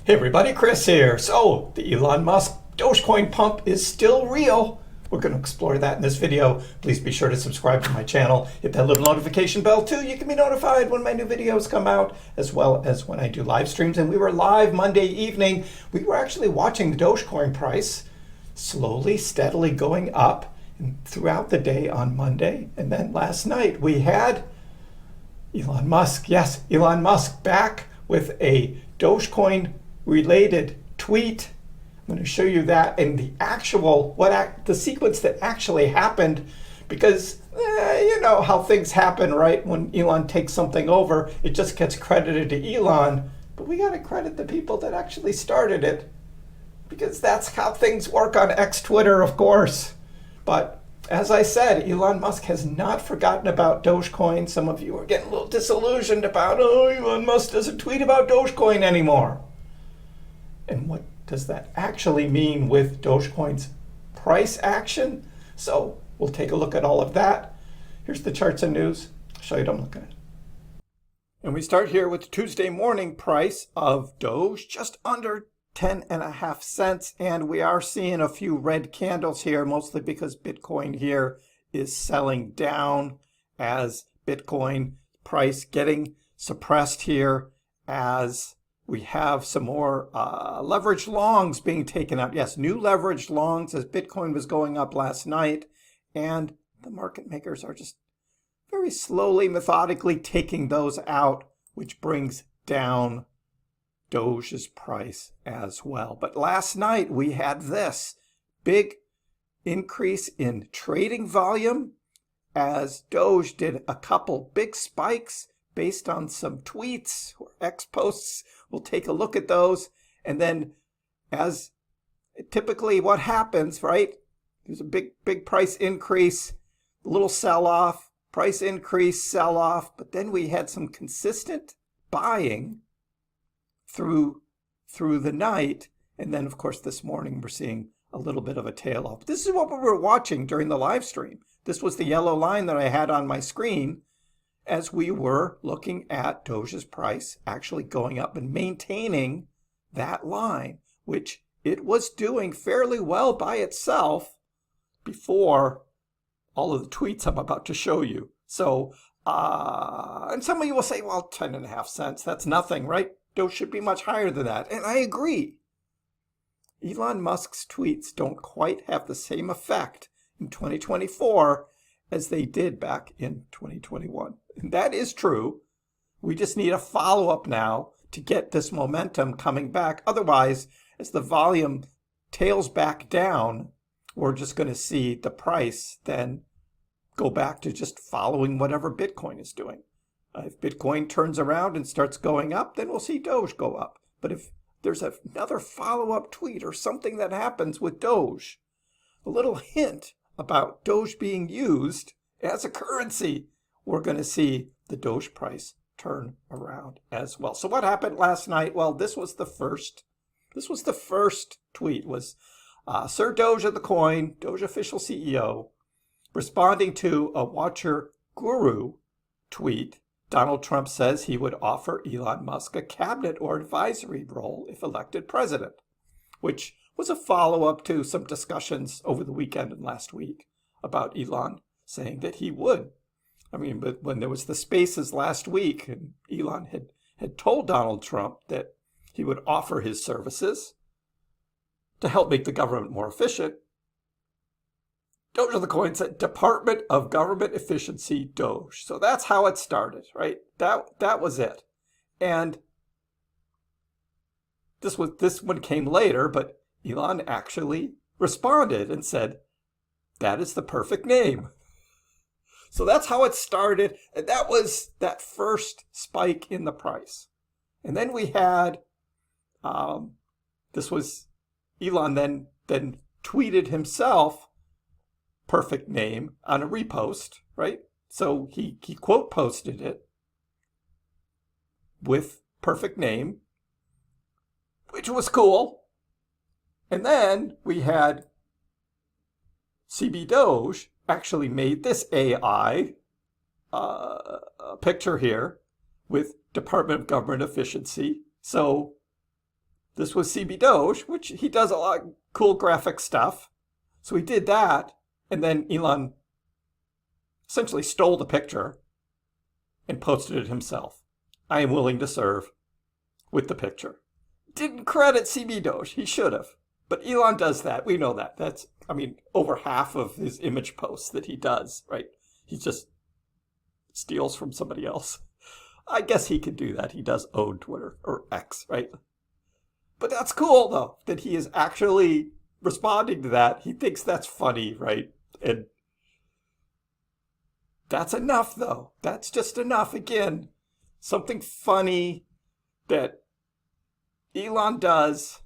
Hey everybody, Chris here. So, the Elon Musk Dogecoin pump is still real. We're going to explore that in this video. Please be sure to subscribe to my channel. Hit that little notification bell too. You can be notified when my new videos come out, as well as when I do live streams. And we were live Monday evening. We were actually watching the Dogecoin price slowly, steadily going up throughout the day on Monday. And then last night we had Elon Musk, yes, Elon Musk back with a Dogecoin related tweet. I'm going to show you that and the actual, the sequence that actually happened, because you know how things happen, right? When Elon takes something over, it just gets credited to Elon, but we got to credit the people that actually started it, because that's how things work on X Twitter, of course. But as I said, Elon Musk has not forgotten about Dogecoin. Some of you are getting a little disillusioned about, oh, Elon Musk doesn't tweet about Dogecoin anymore. And what does that actually mean with Dogecoin's price action? So we'll take a look at all of that. Here's the charts and news. I'll show you what I'm looking at. And we start here with the Tuesday morning price of Doge, just under 10.5 cents. And we are seeing a few red candles here, mostly because Bitcoin here is selling down, as Bitcoin price getting suppressed here, as we have some more leveraged longs being taken out. Yes, new leveraged longs as Bitcoin was going up last night. And the market makers are just very slowly, methodically taking those out, which brings down Doge's price as well. But last night we had this big increase in trading volume as Doge did a couple big spikes based on some tweets or X posts. We'll take a look at those. And then, as typically what happens, right? There's a big price increase, a little sell-off, price increase, sell-off. But then we had some consistent buying through the night. And then, of course, this morning we're seeing a little bit of a tail off. This is what we were watching during the live stream. This was the yellow line that I had on my screen, as we were looking at Doge's price actually going up and maintaining that line, which it was doing fairly well by itself before all of the tweets I'm about to show you. So, and some of you will say, well, 10.5 cents, that's nothing, right? Doge should be much higher than that. And I agree. Elon Musk's tweets don't quite have the same effect in 2024 as they did back in 2021. And that is true. We just need a follow-up now to get this momentum coming back. Otherwise, as the volume tails back down, we're just going to see the price then go back to just following whatever Bitcoin is doing. If Bitcoin turns around and starts going up, then we'll see Doge go up. But if there's another follow-up tweet or something that happens with Doge, a little hint about Doge being used as a currency, we're going to see the Doge price turn around as well. So what happened last night? Well, this was the first tweet, was Sir Doge of the coin, Doge official CEO, responding to a Watcher Guru tweet. Donald Trump says he would offer Elon Musk a cabinet or advisory role if elected president, which was a follow-up to some discussions over the weekend and last week about Elon saying that he would. I mean, but when there was the spaces last week, and Elon had told Donald Trump that he would offer his services to help make the government more efficient, Doge of the coin said Department of Government Efficiency Doge. So that's how it started, right? That was it. And this one came later, but Elon actually responded and said, that is the perfect name. So that's how it started. And that was that first spike in the price. And then we had, this was Elon then tweeted himself, perfect name, on a repost, right? So he quote posted it with perfect name, which was cool. And then we had CB Doge actually made this AI picture here with Department of Government Efficiency. So This was CB Doge, which he does a lot of cool graphic stuff. So he did that, and then Elon essentially stole the picture and posted it himself. I am willing to serve with the picture. Didn't credit CB Doge. He should have. But Elon does that. We know that. That's, I mean, over half of his image posts that he does, right? He just steals from somebody else. I guess he could do that. He does own Twitter, or X, right? But that's cool, though, that he is actually responding to that. He thinks that's funny, right? And that's enough, though. That's just enough. Again, something funny that Elon does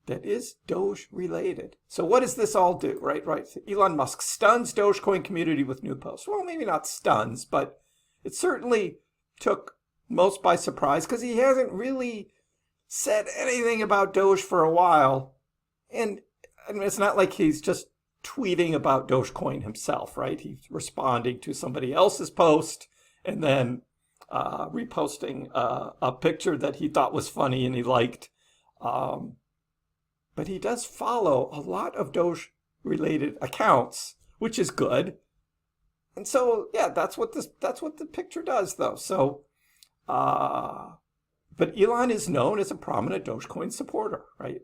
that is Doge related. So what does this all do, right? So Elon Musk stuns Dogecoin community with new posts. Well, maybe not stuns, but it certainly took most by surprise because he hasn't really said anything about Doge for a while. And I mean, it's not like he's just tweeting about Dogecoin himself, right? He's responding to somebody else's post and then reposting a picture that he thought was funny and he liked. But he does follow a lot of Doge-related accounts, which is good. And so, yeah, that's what the picture does, though. So, but Elon is known as a prominent Dogecoin supporter, right?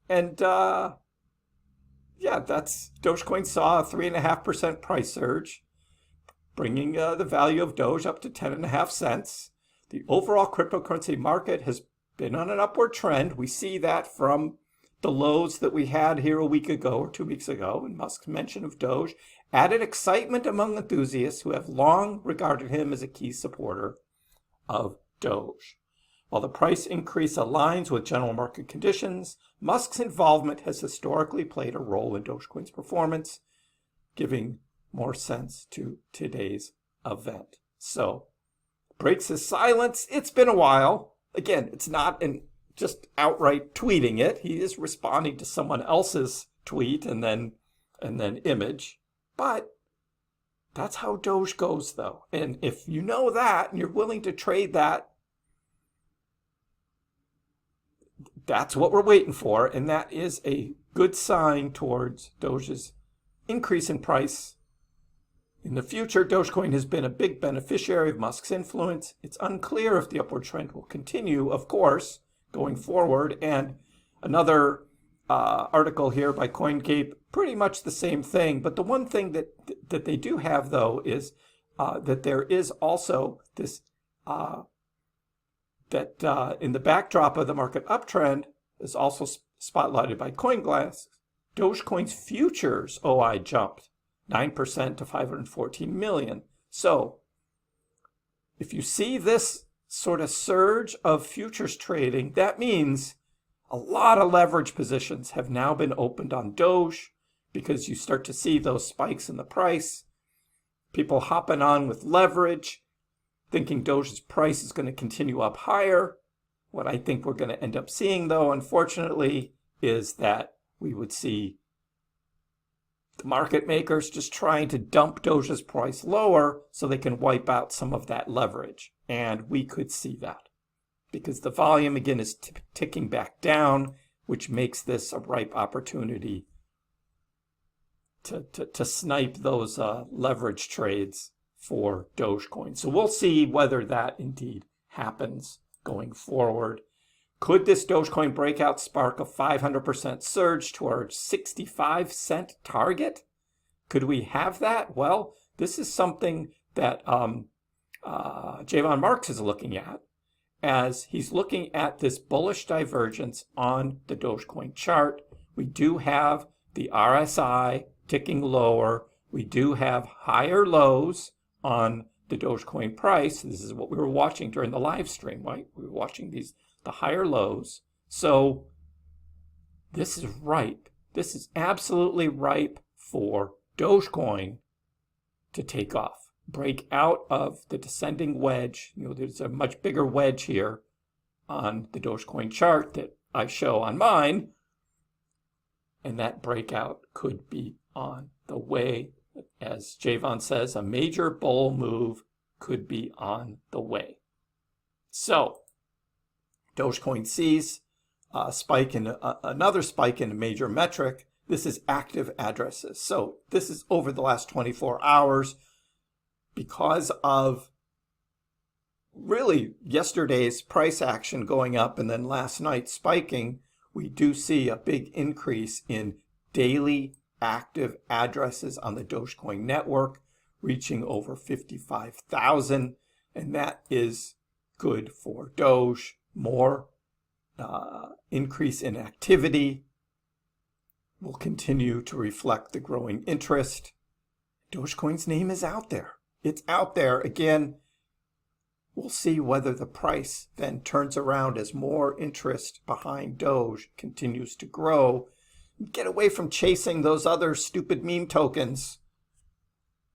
And yeah, Dogecoin saw a 3.5% price surge, bringing the value of Doge up to 10.5 cents. The overall cryptocurrency market has been on an upward trend. We see that from the lows that we had here a week ago or 2 weeks ago, and Musk's mention of Doge added excitement among enthusiasts who have long regarded him as a key supporter of Doge. While the price increase aligns with general market conditions, Musk's involvement has historically played a role in Dogecoin's performance, giving more sense to today's event. So, breaks his silence. It's been a while. Again, it's not just outright tweeting it. He is responding to someone else's tweet and then image. But that's how Doge goes, though. And if you know that and you're willing to trade that, that's what we're waiting for. And that is a good sign towards Doge's increase in price. In the future, Dogecoin has been a big beneficiary of Musk's influence. It's unclear if the upward trend will continue, of course, going forward. And another article here by CoinGate, pretty much the same thing. But the one thing that they do have, though, is that there is also this, that in the backdrop of the market uptrend is also spotlighted by CoinGlass. Dogecoin's futures OI jumped 9% to 514 million. So if you see this sort of surge of futures trading, that means a lot of leverage positions have now been opened on Doge because you start to see those spikes in the price. People hopping on with leverage, thinking Doge's price is going to continue up higher. What I think we're going to end up seeing, though, unfortunately, is that we would see the market makers just trying to dump Doge's price lower so they can wipe out some of that leverage. And we could see that because the volume, again, is ticking back down, which makes this a ripe opportunity to snipe those leverage trades for Dogecoin. So we'll see whether that indeed happens going forward. Could this Dogecoin breakout spark a 500% surge to our 65-cent target? Could we have that? Well, this is something that Javon Marks is looking at, as he's looking at this bullish divergence on the Dogecoin chart. We do have the RSI ticking lower. We do have higher lows on the Dogecoin price. This is what we were watching during the live stream, right? We were watching the higher lows. So this is ripe. This is absolutely ripe for Dogecoin to take off, break out of the descending wedge. You know, there's a much bigger wedge here on the Dogecoin chart that I show on mine, and that breakout could be on the way. As Javon says, a major bull move could be on the way. So Dogecoin sees spike in another spike in a major metric. This is active addresses. So this is over the last 24 hours because of really yesterday's price action going up and then last night spiking. We do see a big increase in daily active addresses on the Dogecoin network, reaching over 55,000, and that is good for Doge. More increase in activity will continue to reflect the growing interest. Dogecoin's name is out there. It's out there. Again, we'll see whether the price then turns around as more interest behind Doge continues to grow. Get away from chasing those other stupid meme tokens.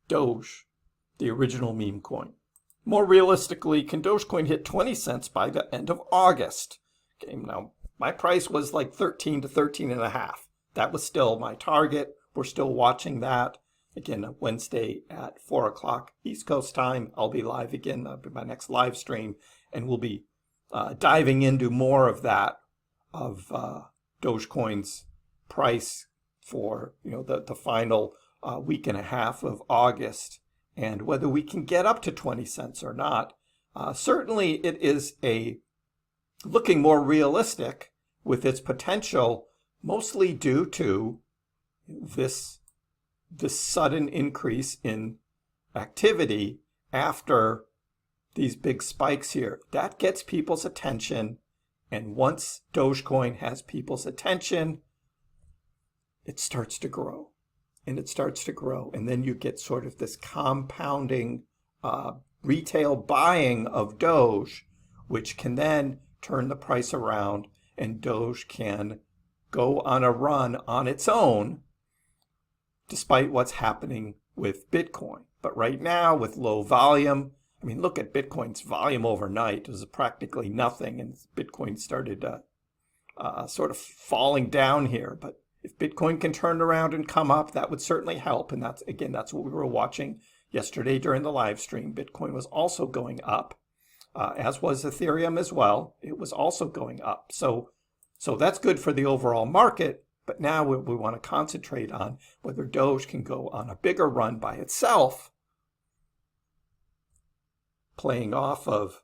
Doge, the original meme coin. More realistically, can Dogecoin hit 20 cents by the end of August? Okay, now my price was like 13 to 13 and a half. That was still my target. We're still watching that. Again, Wednesday at 4 o'clock East Coast time, I'll be live again, my next live stream, and we'll be diving into more of that, of Dogecoin's price for the final week and a half of August, and whether we can get up to 20 cents or not. Certainly it is looking more realistic with its potential, mostly due to this sudden increase in activity after these big spikes here. That gets people's attention, and once Dogecoin has people's attention, it starts to grow, and it starts to grow, and then you get sort of this compounding retail buying of Doge, which can then turn the price around, and Doge can go on a run on its own, despite what's happening with Bitcoin. But right now, with low volume, I mean, look at Bitcoin's volume overnight. It was practically nothing, and Bitcoin started sort of falling down here. But if Bitcoin can turn around and come up, that would certainly help. And that's what we were watching yesterday during the live stream. Bitcoin was also going up, as was Ethereum as well. It was also going up. So that's good for the overall market. But now we want to concentrate on whether Doge can go on a bigger run by itself, playing off of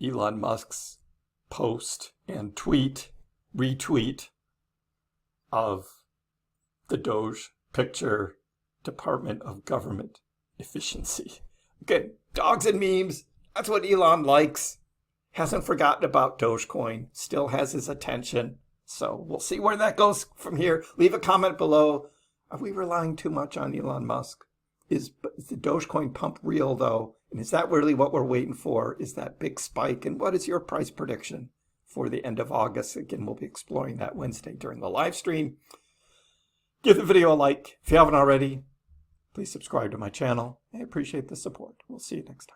Elon Musk's post and retweet of the Doge picture, Department of Government Efficiency. Again, dogs and memes, that's what Elon likes. Hasn't forgotten about Dogecoin, still has his attention. So we'll see where that goes from here. Leave a comment below. Are we relying too much on Elon Musk? Is the Dogecoin pump real, though? And is that really what we're waiting for? Is that big spike? And what is your price prediction for the end of August? Again, we'll be exploring that Wednesday during the live stream. Give the video a like. If you haven't already, please subscribe to my channel. I appreciate the support. We'll see you next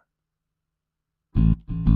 time.